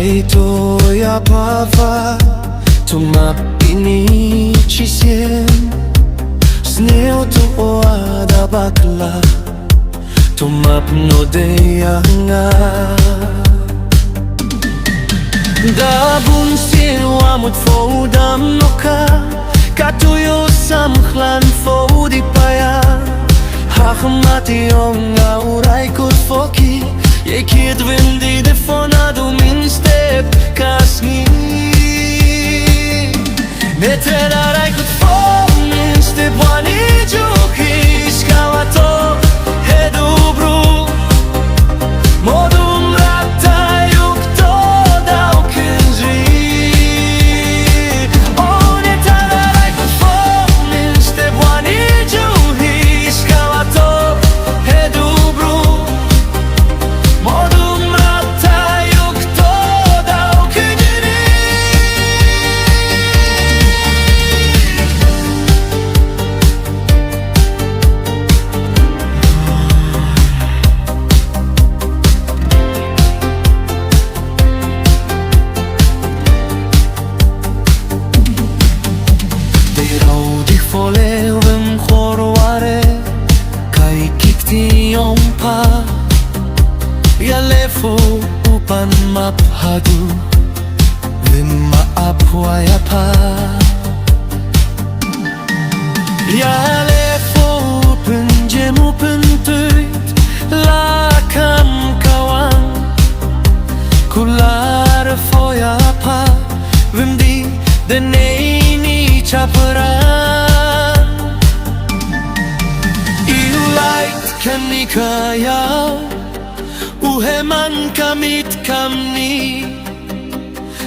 to ja pava to mapini chisiem sneo to oada bakla to mapno de nga da bun silwa mut fodam noka katuyo samkhlan fodi paya hachmati onga urai kut foki Jekit vindi de fonado min step kasni Netelarai kut fo min step wani juhi Skawato hedubru Modum rata yukto dao kenji Oh netelarai kut fo min step wani juhi Skawato hedubru Modum rata yukto dao kenji Folewem chorware kai kikti yompa Yalefo upan maphadu Vimma apwayapa Yalefo upen jemu pentuit Lakam kawang Kular foyapa Vimdi deneni chaparan Kanikaya Uheman kamit kamni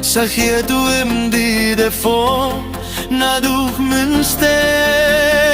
Sahiedu imdi defo Naduch münster